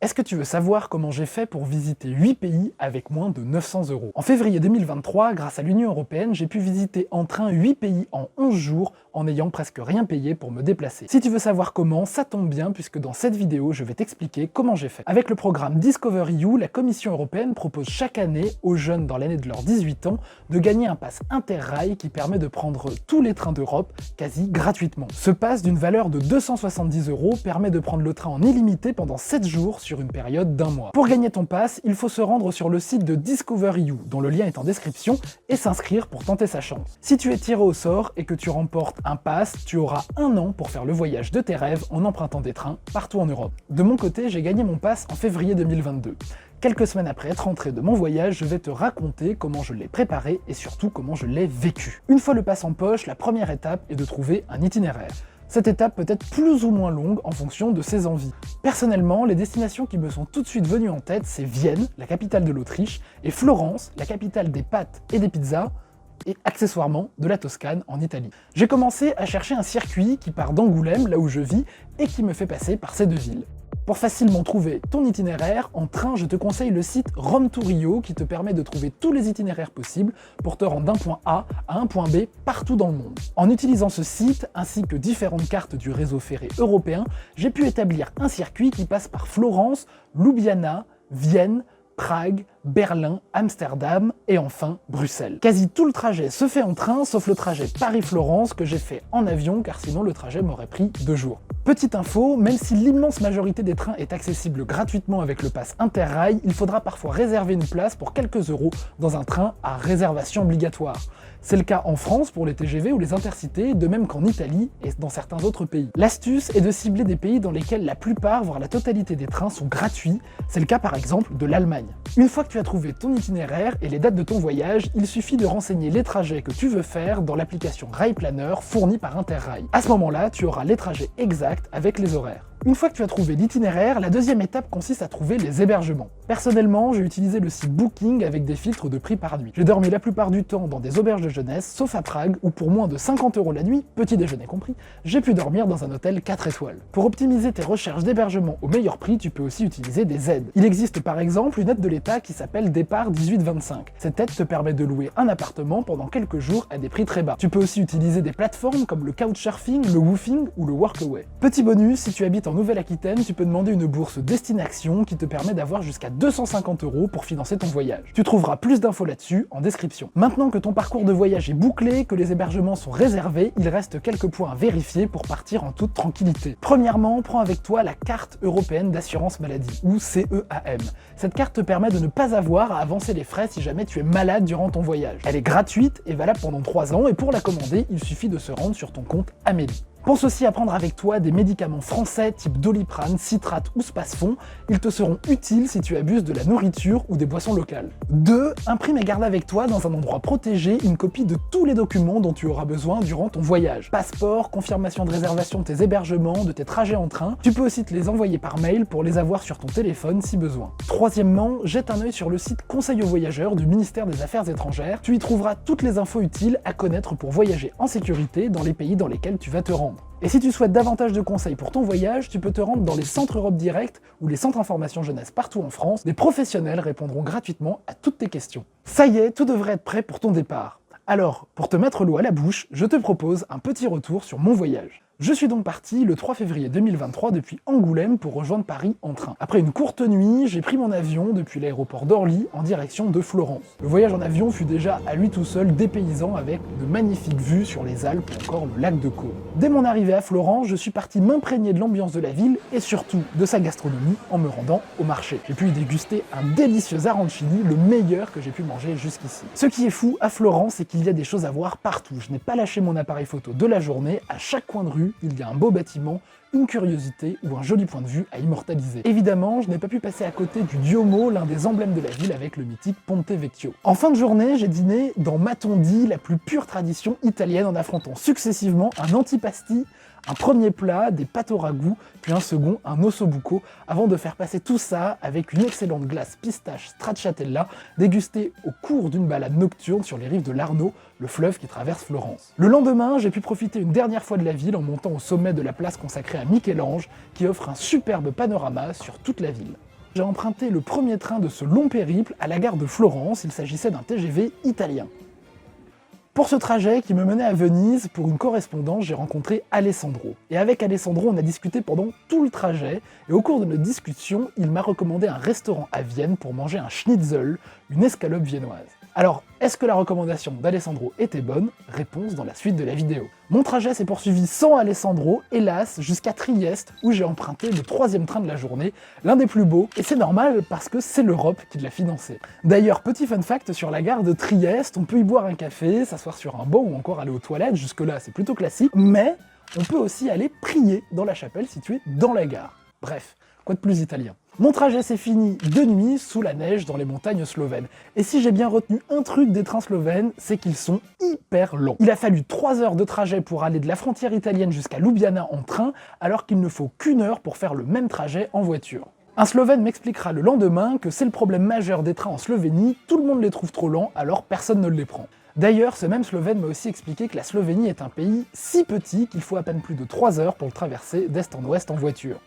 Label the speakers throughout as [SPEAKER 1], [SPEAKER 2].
[SPEAKER 1] Est-ce que tu veux savoir comment j'ai fait pour visiter 8 pays avec moins de 900 €? En février 2023, grâce à l'Union Européenne, j'ai pu visiter en train 8 pays en 11 jours en n'ayant presque rien payé pour me déplacer. Si tu veux savoir comment, ça tombe bien puisque dans cette vidéo, je vais t'expliquer comment j'ai fait. Avec le programme Discover EU, la Commission européenne propose chaque année aux jeunes dans l'année de leurs 18 ans de gagner un pass Interrail qui permet de prendre tous les trains d'Europe quasi gratuitement. Ce pass d'une valeur de 270 € permet de prendre le train en illimité pendant 7 jours sur une période d'1 mois. Pour gagner ton pass, il faut se rendre sur le site de Discover EU, dont le lien est en description, et s'inscrire pour tenter sa chance. Si tu es tiré au sort et que tu remportes un pass, tu auras 1 an pour faire le voyage de tes rêves en empruntant des trains partout en Europe. De mon côté, j'ai gagné mon pass en février 2022. Quelques semaines après être rentré de mon voyage, je vais te raconter comment je l'ai préparé et surtout comment je l'ai vécu. Une fois le pass en poche, la première étape est de trouver un itinéraire. Cette étape peut être plus ou moins longue en fonction de ses envies. Personnellement, les destinations qui me sont tout de suite venues en tête, c'est Vienne, la capitale de l'Autriche, et Florence, la capitale des pâtes et des pizzas, et accessoirement de la Toscane en Italie. J'ai commencé à chercher un circuit qui part d'Angoulême, là où je vis, et qui me fait passer par ces deux villes. Pour facilement trouver ton itinéraire, en train, je te conseille le site Rome to Rio qui te permet de trouver tous les itinéraires possibles pour te rendre d'un point A à un point B partout dans le monde. En utilisant ce site, ainsi que différentes cartes du réseau ferré européen, j'ai pu établir un circuit qui passe par Florence, Ljubljana, Vienne, Prague, Berlin, Amsterdam et enfin Bruxelles. Quasi tout le trajet se fait en train, sauf le trajet Paris-Florence que j'ai fait en avion, car sinon le trajet m'aurait pris 2 jours. Petite info, même si l'immense majorité des trains est accessible gratuitement avec le pass Interrail, il faudra parfois réserver une place pour quelques euros dans un train à réservation obligatoire. C'est le cas en France pour les TGV ou les intercités, de même qu'en Italie et dans certains autres pays. L'astuce est de cibler des pays dans lesquels la plupart, voire la totalité des trains sont gratuits. C'est le cas par exemple de l'Allemagne. Une fois que tu as trouvé ton itinéraire et les dates de ton voyage, il suffit de renseigner les trajets que tu veux faire dans l'application Rail Planner fournie par Interrail. À ce moment-là, tu auras les trajets exacts avec les horaires. Une fois que tu as trouvé l'itinéraire, la deuxième étape consiste à trouver les hébergements. Personnellement, j'ai utilisé le site Booking avec des filtres de prix par nuit. J'ai dormi la plupart du temps dans des auberges de jeunesse, sauf à Prague, où pour moins de 50 € la nuit, petit déjeuner compris, j'ai pu dormir dans un hôtel 4 étoiles. Pour optimiser tes recherches d'hébergement au meilleur prix, tu peux aussi utiliser des aides. Il existe par exemple une aide de l'État qui s'appelle Départ 18-25. Cette aide te permet de louer un appartement pendant quelques jours à des prix très bas. Tu peux aussi utiliser des plateformes comme le Couchsurfing, le Woofing ou le Workaway. Petit bonus, si tu habites en Nouvelle-Aquitaine, tu peux demander une bourse Destination qui te permet d'avoir jusqu'à 250 € pour financer ton voyage. Tu trouveras plus d'infos là-dessus en description. Maintenant que ton parcours de voyage est bouclé, que les hébergements sont réservés, il reste quelques points à vérifier pour partir en toute tranquillité. Premièrement, prends avec toi la carte européenne d'assurance maladie, ou CEAM. Cette carte te permet de ne pas avoir à avancer les frais si jamais tu es malade durant ton voyage. Elle est gratuite et valable pendant 3 ans, et pour la commander, il suffit de se rendre sur ton compte Amélie. Pense aussi à prendre avec toi des médicaments français type Doliprane, Citrate ou Spasfon. Ils te seront utiles si tu abuses de la nourriture ou des boissons locales. 2. Imprime et garde avec toi dans un endroit protégé une copie de tous les documents dont tu auras besoin durant ton voyage. Passeport, confirmation de réservation de tes hébergements, de tes trajets en train. Tu peux aussi te les envoyer par mail pour les avoir sur ton téléphone si besoin. Troisièmement, jette un œil sur le site Conseil aux voyageurs du ministère des Affaires étrangères. Tu y trouveras toutes les infos utiles à connaître pour voyager en sécurité dans les pays dans lesquels tu vas te rendre. Et si tu souhaites davantage de conseils pour ton voyage, tu peux te rendre dans les centres Europe Direct ou les centres information jeunesse partout en France. Des professionnels répondront gratuitement à toutes tes questions. Ça y est, tout devrait être prêt pour ton départ. Alors, pour te mettre l'eau à la bouche, je te propose un petit retour sur mon voyage. Je suis donc parti le 3 février 2023 depuis Angoulême pour rejoindre Paris en train. Après une courte nuit, j'ai pris mon avion depuis l'aéroport d'Orly en direction de Florence. Le voyage en avion fut déjà à lui tout seul dépaysant avec de magnifiques vues sur les Alpes ou encore le lac de Caume. Dès mon arrivée à Florence, je suis parti m'imprégner de l'ambiance de la ville et surtout de sa gastronomie en me rendant au marché. J'ai pu y déguster un délicieux arancini, le meilleur que j'ai pu manger jusqu'ici. Ce qui est fou à Florence, c'est qu'il y a des choses à voir partout. Je n'ai pas lâché mon appareil photo de la journée, à chaque coin de rue, il y a un beau bâtiment, une curiosité ou un joli point de vue à immortaliser. Évidemment, je n'ai pas pu passer à côté du Duomo, l'un des emblèmes de la ville avec le mythique Ponte Vecchio. En fin de journée, j'ai dîné dans Matondi, la plus pure tradition italienne, en affrontant successivement un antipasti, un premier plat, des pâtes au ragoût, puis un second, un ossobuco, avant de faire passer tout ça avec une excellente glace pistache stracciatella, dégustée au cours d'une balade nocturne sur les rives de l'Arno, le fleuve qui traverse Florence. Le lendemain, j'ai pu profiter une dernière fois de la ville en montant au sommet de la place consacrée à Michel-Ange, qui offre un superbe panorama sur toute la ville. J'ai emprunté le premier train de ce long périple à la gare de Florence, il s'agissait d'un TGV italien. Pour ce trajet qui me menait à Venise, pour une correspondance, j'ai rencontré Alessandro. Et avec Alessandro, on a discuté pendant tout le trajet, et au cours de notre discussion, il m'a recommandé un restaurant à Vienne pour manger un schnitzel, une escalope viennoise. Alors, est-ce que la recommandation d'Alessandro était bonne? Réponse dans la suite de la vidéo. Mon trajet s'est poursuivi sans Alessandro, hélas, jusqu'à Trieste, où j'ai emprunté le 3e train de la journée, l'un des plus beaux, et c'est normal parce que c'est l'Europe qui l'a financé. D'ailleurs, petit fun fact sur la gare de Trieste, on peut y boire un café, s'asseoir sur un banc ou encore aller aux toilettes, jusque-là c'est plutôt classique, mais on peut aussi aller prier dans la chapelle située dans la gare. Bref, quoi de plus italien? Mon trajet s'est fini de nuit sous la neige dans les montagnes slovènes. Et si j'ai bien retenu un truc des trains slovènes, c'est qu'ils sont hyper lents. Il a fallu 3 heures de trajet pour aller de la frontière italienne jusqu'à Ljubljana en train, alors qu'il ne faut qu'1 heure pour faire le même trajet en voiture. Un Slovène m'expliquera le lendemain que c'est le problème majeur des trains en Slovénie, tout le monde les trouve trop lents, alors personne ne les prend. D'ailleurs, ce même Slovène m'a aussi expliqué que la Slovénie est un pays si petit qu'il faut à peine plus de 3 heures pour le traverser d'est en ouest en voiture.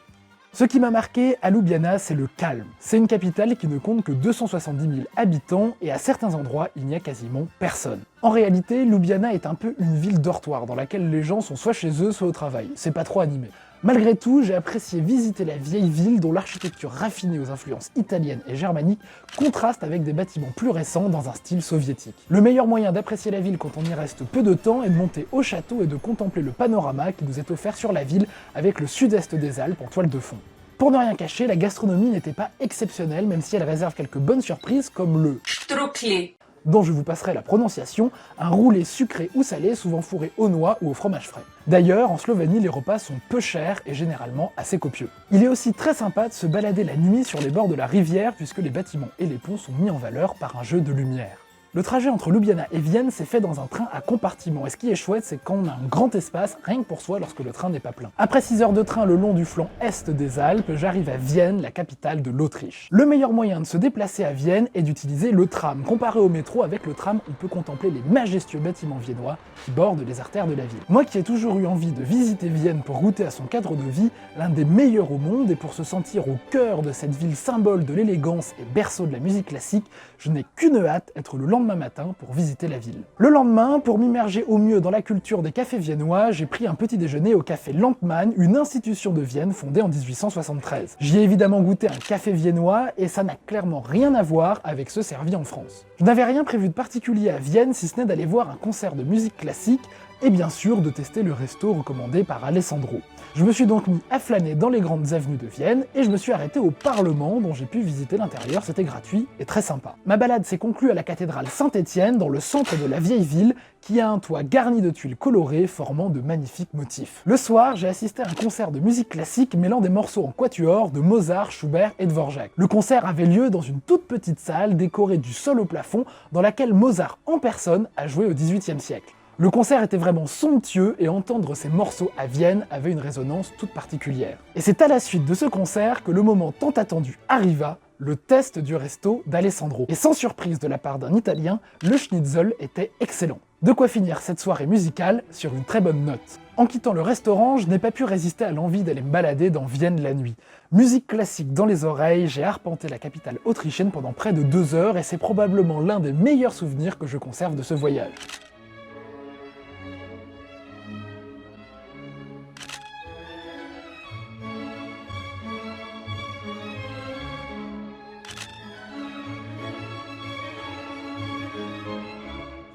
[SPEAKER 1] Ce qui m'a marqué à Ljubljana, c'est le calme. C'est une capitale qui ne compte que 270 000 habitants et à certains endroits, il n'y a quasiment personne. En réalité, Ljubljana est un peu une ville dortoir dans laquelle les gens sont soit chez eux, soit au travail. C'est pas trop animé. Malgré tout, j'ai apprécié visiter la vieille ville dont l'architecture raffinée aux influences italiennes et germaniques contraste avec des bâtiments plus récents dans un style soviétique. Le meilleur moyen d'apprécier la ville quand on y reste peu de temps est de monter au château et de contempler le panorama qui nous est offert sur la ville avec le sud-est des Alpes en toile de fond. Pour ne rien cacher, la gastronomie n'était pas exceptionnelle, même si elle réserve quelques bonnes surprises comme le Štruklji, dont je vous passerai la prononciation, un roulé sucré ou salé souvent fourré aux noix ou au fromage frais. D'ailleurs, en Slovénie, les repas sont peu chers et généralement assez copieux. Il est aussi très sympa de se balader la nuit sur les bords de la rivière puisque les bâtiments et les ponts sont mis en valeur par un jeu de lumière. Le trajet entre Ljubljana et Vienne s'est fait dans un train à compartiment, et ce qui est chouette, c'est qu'on a un grand espace rien que pour soi lorsque le train n'est pas plein. Après 6 heures de train le long du flanc est des Alpes, j'arrive à Vienne, la capitale de l'Autriche. Le meilleur moyen de se déplacer à Vienne est d'utiliser le tram. Comparé au métro, avec le tram, on peut contempler les majestueux bâtiments viennois qui bordent les artères de la ville. Moi qui ai toujours eu envie de visiter Vienne pour goûter à son cadre de vie, l'un des meilleurs au monde, et pour se sentir au cœur de cette ville symbole de l'élégance et berceau de la musique classique, je n'ai qu'une hâte, être le lendemain matin pour visiter la ville. Le lendemain, pour m'immerger au mieux dans la culture des cafés viennois, j'ai pris un petit déjeuner au café Landmann, une institution de Vienne fondée en 1873. J'y ai évidemment goûté un café viennois et ça n'a clairement rien à voir avec ceux servis en France. Je n'avais rien prévu de particulier à Vienne si ce n'est d'aller voir un concert de musique classique et bien sûr de tester le resto recommandé par Alessandro. Je me suis donc mis à flâner dans les grandes avenues de Vienne et je me suis arrêté au Parlement dont j'ai pu visiter l'intérieur, c'était gratuit et très sympa. Ma balade s'est conclue à la cathédrale Saint-Étienne dans le centre de la vieille ville qui a un toit garni de tuiles colorées formant de magnifiques motifs. Le soir, j'ai assisté à un concert de musique classique mêlant des morceaux en quatuor de Mozart, Schubert et Dvorak. Le concert avait lieu dans une toute petite salle décorée du sol au plafond dans laquelle Mozart en personne a joué au XVIIIe siècle. Le concert était vraiment somptueux et entendre ces morceaux à Vienne avait une résonance toute particulière. Et c'est à la suite de ce concert que le moment tant attendu arriva, le test du resto d'Alessandro. Et sans surprise de la part d'un Italien, le schnitzel était excellent. De quoi finir cette soirée musicale sur une très bonne note. En quittant le restaurant, je n'ai pas pu résister à l'envie d'aller me balader dans Vienne la nuit. Musique classique dans les oreilles, j'ai arpenté la capitale autrichienne pendant près de 2 heures et c'est probablement l'un des meilleurs souvenirs que je conserve de ce voyage.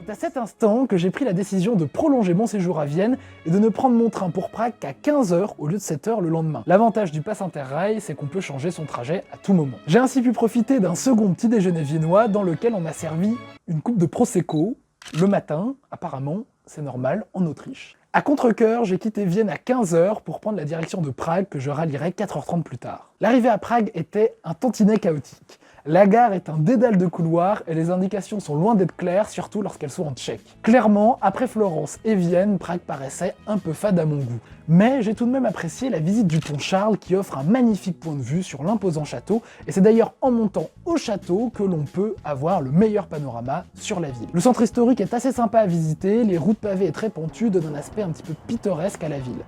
[SPEAKER 1] C'est à cet instant que j'ai pris la décision de prolonger mon séjour à Vienne et de ne prendre mon train pour Prague qu'à 15 h au lieu de 7 h le lendemain. L'avantage du pass Interrail, c'est qu'on peut changer son trajet à tout moment. J'ai ainsi pu profiter d'un second petit déjeuner viennois dans lequel on a servi une coupe de Prosecco le matin, apparemment, c'est normal, en Autriche. À contre-cœur, j'ai quitté Vienne à 15 h pour prendre la direction de Prague que je rallierai 4h30 plus tard. L'arrivée à Prague était un tantinet chaotique. La gare est un dédale de couloirs et les indications sont loin d'être claires, surtout lorsqu'elles sont en tchèque. Clairement, après Florence et Vienne, Prague paraissait un peu fade à mon goût. Mais j'ai tout de même apprécié la visite du pont Charles qui offre un magnifique point de vue sur l'imposant château, et c'est d'ailleurs en montant au château que l'on peut avoir le meilleur panorama sur la ville. Le centre historique est assez sympa à visiter, les routes pavées et très pentues donnent un aspect un petit peu pittoresque à la ville.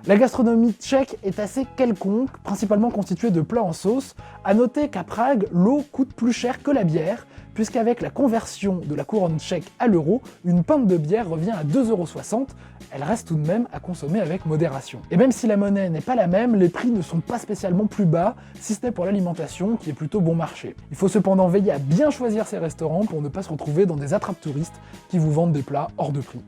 [SPEAKER 1] La gastronomie tchèque est assez quelconque, principalement constituée de plats en sauce. À noter qu'à Prague, l'eau coûte plus cher que la bière, puisqu'avec la conversion de la couronne tchèque à l'euro, une pinte de bière revient à 2,60 €. Elle reste tout de même à consommer avec modération. Et même si la monnaie n'est pas la même, les prix ne sont pas spécialement plus bas, si ce n'est pour l'alimentation qui est plutôt bon marché. Il faut cependant veiller à bien choisir ses restaurants pour ne pas se retrouver dans des attrapes touristes qui vous vendent des plats hors de prix.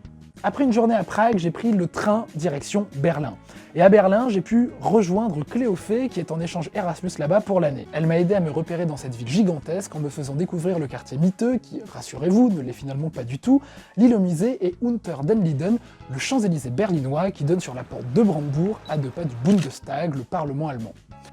[SPEAKER 1] Après une journée à Prague, j'ai pris le train direction Berlin. Et à Berlin, j'ai pu rejoindre Cléophée, qui est en échange Erasmus là-bas pour l'année. Elle m'a aidé à me repérer dans cette ville gigantesque en me faisant découvrir le quartier miteux, qui, rassurez-vous, ne l'est finalement pas du tout, l'île au musée et Unter den Linden, le Champs-Élysées berlinois qui donne sur la porte de Brandebourg, à 2 pas du Bundestag, le parlement allemand.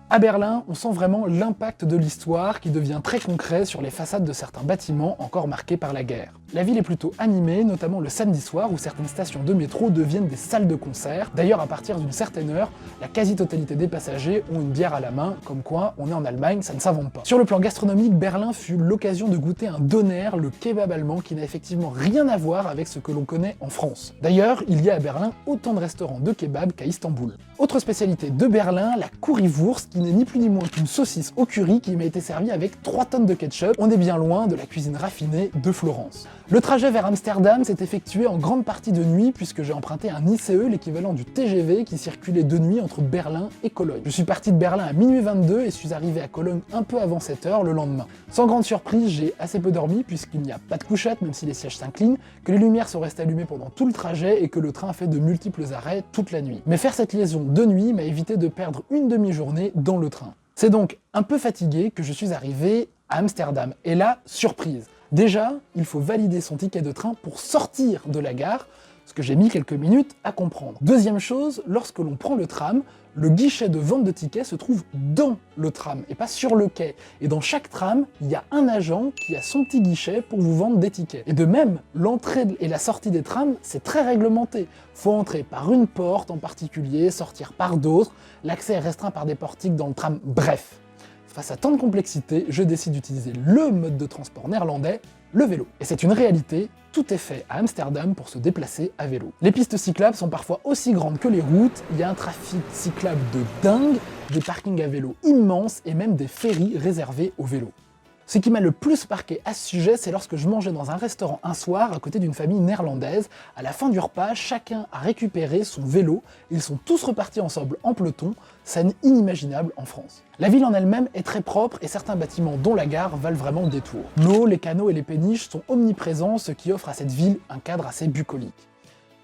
[SPEAKER 1] À Berlin, on sent vraiment l'impact de l'histoire qui devient très concret sur les façades de certains bâtiments encore marqués par la guerre. La ville est plutôt animée, notamment le samedi soir où certaines stations de métro deviennent des salles de concert. D'ailleurs, à partir d'une certaine heure, la quasi-totalité des passagers ont une bière à la main, comme quoi on est en Allemagne, ça ne s'invente pas. Sur le plan gastronomique, Berlin fut l'occasion de goûter un doner, le kebab allemand, qui n'a effectivement rien à voir avec ce que l'on connaît en France. D'ailleurs, il y a à Berlin autant de restaurants de kebab qu'à Istanbul. Autre spécialité de Berlin, la currywurst, qui n'est ni plus ni moins qu'une saucisse au curry qui m'a été servie avec 3 tonnes de ketchup. On est bien loin de la cuisine raffinée de Florence. Le trajet vers Amsterdam s'est effectué en grande partie de nuit puisque j'ai emprunté un ICE, l'équivalent du TGV qui circulait de nuit entre Berlin et Cologne. Je suis parti de Berlin à minuit 22 et suis arrivé à Cologne un peu avant 7 h le lendemain. Sans grande surprise, j'ai assez peu dormi puisqu'il n'y a pas de couchette même si les sièges s'inclinent, que les lumières sont restées allumées pendant tout le trajet et que le train a fait de multiples arrêts toute la nuit. Mais faire cette liaison de nuit m'a évité de perdre une demi-journée dans le train. C'est donc un peu fatigué que je suis arrivé à Amsterdam. Et là, surprise. Déjà, il faut valider son ticket de train pour sortir de la gare, ce que j'ai mis quelques minutes à comprendre. Deuxième chose, lorsque l'on prend le tram, le guichet de vente de tickets se trouve dans le tram et pas sur le quai. Et dans chaque tram, il y a un agent qui a son petit guichet pour vous vendre des tickets. Et de même, l'entrée et la sortie des trams, c'est très réglementé. Faut entrer par une porte en particulier, sortir par d'autres, l'accès est restreint par des portiques dans le tram, bref. Face à tant de complexité, je décide d'utiliser le mode de transport néerlandais, le vélo. Et c'est une réalité, tout est fait à Amsterdam pour se déplacer à vélo. Les pistes cyclables sont parfois aussi grandes que les routes, il y a un trafic cyclable de dingue, des parkings à vélo immenses et même des ferries réservés aux vélos. Ce qui m'a le plus marqué à ce sujet, c'est lorsque je mangeais dans un restaurant un soir à côté d'une famille néerlandaise. À la fin du repas, chacun a récupéré son vélo, ils sont tous repartis ensemble en peloton, scène inimaginable en France. La ville en elle-même est très propre et certains bâtiments, dont la gare, valent vraiment le détour. L'eau, les canaux et les péniches sont omniprésents, ce qui offre à cette ville un cadre assez bucolique.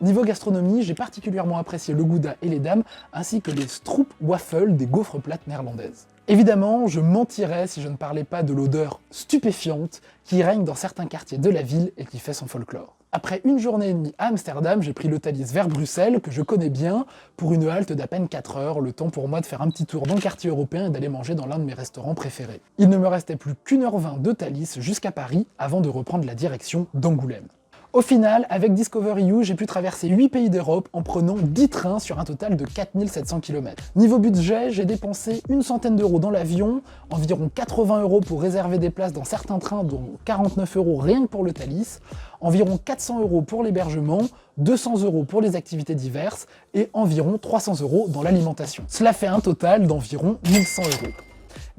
[SPEAKER 1] Niveau gastronomie, j'ai particulièrement apprécié le gouda et les dames, ainsi que les stroopwafels, des gaufres plates néerlandaises. Évidemment, je mentirais si je ne parlais pas de l'odeur stupéfiante qui règne dans certains quartiers de la ville et qui fait son folklore. Après une journée et demie à Amsterdam, j'ai pris le Thalys vers Bruxelles, que je connais bien, pour une halte d'à peine 4 heures, le temps pour moi de faire un petit tour dans le quartier européen et d'aller manger dans l'un de mes restaurants préférés. Il ne me restait plus qu'1h20 de Thalys jusqu'à Paris, avant de reprendre la direction d'Angoulême. Au final, avec Discover EU, j'ai pu traverser 8 pays d'Europe en prenant 10 trains sur un total de 4700 km. Niveau budget, j'ai dépensé une centaine d'euros dans l'avion, environ 80 € pour réserver des places dans certains trains, dont 49 € rien que pour le Thalys, environ 400 € pour l'hébergement, 200 € pour les activités diverses et environ 300 € dans l'alimentation. Cela fait un total d'environ 1100 €.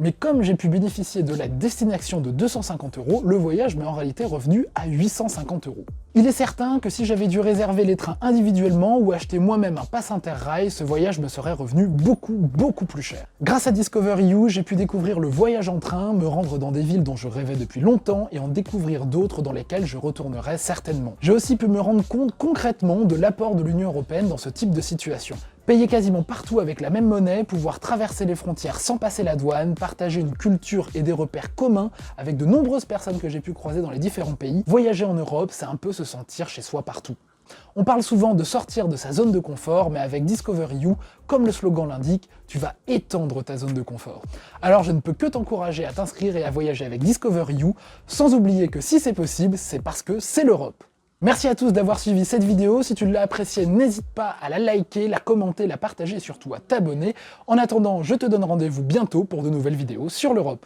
[SPEAKER 1] Mais comme j'ai pu bénéficier de la destination de 250 €, le voyage m'est en réalité revenu à 850 €. Il est certain que si j'avais dû réserver les trains individuellement ou acheter moi-même un pass Interrail, ce voyage me serait revenu beaucoup plus cher. Grâce à Discover EU, j'ai pu découvrir le voyage en train, me rendre dans des villes dont je rêvais depuis longtemps et en découvrir d'autres dans lesquelles je retournerai certainement. J'ai aussi pu me rendre compte concrètement de l'apport de l'Union européenne dans ce type de situation. Payer quasiment partout avec la même monnaie, pouvoir traverser les frontières sans passer la douane, partager une culture et des repères communs avec de nombreuses personnes que j'ai pu croiser dans les différents pays. Voyager en Europe, c'est un peu se sentir chez soi partout. On parle souvent de sortir de sa zone de confort, mais avec Discover EU, comme le slogan l'indique, tu vas étendre ta zone de confort. Alors je ne peux que t'encourager à t'inscrire et à voyager avec Discover EU, sans oublier que si c'est possible, c'est parce que c'est l'Europe. Merci à tous d'avoir suivi cette vidéo, si tu l'as appréciée, n'hésite pas à la liker, la commenter, la partager et surtout à t'abonner. En attendant, je te donne rendez-vous bientôt pour de nouvelles vidéos sur l'Europe.